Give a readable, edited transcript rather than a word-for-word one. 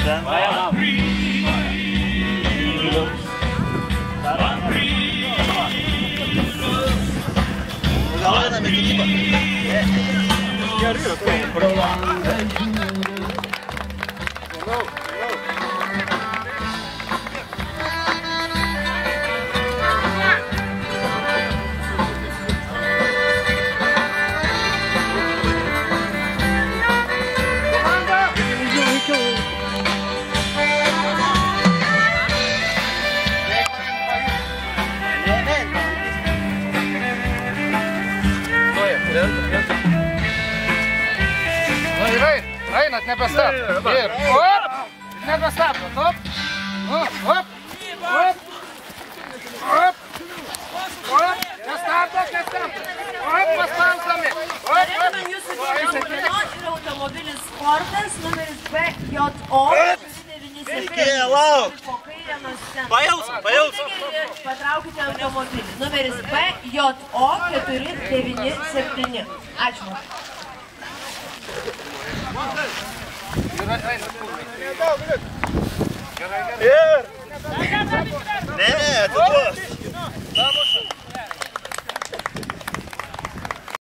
Gal einame gynybą. Gerai, Einat, nebestabdot. Ir, op, nebestabdot, op, op, op, op, op, nestabdot, op, paspausdami, op. Norėtume jūsų dėmesio ir automobilis Sportas, numeris BJO 497. Lauk! Po kairę nuo scenos. Pajausim. Patraukite automobilį. Numeris BJO 497. Ačiū. Ne, atiduos.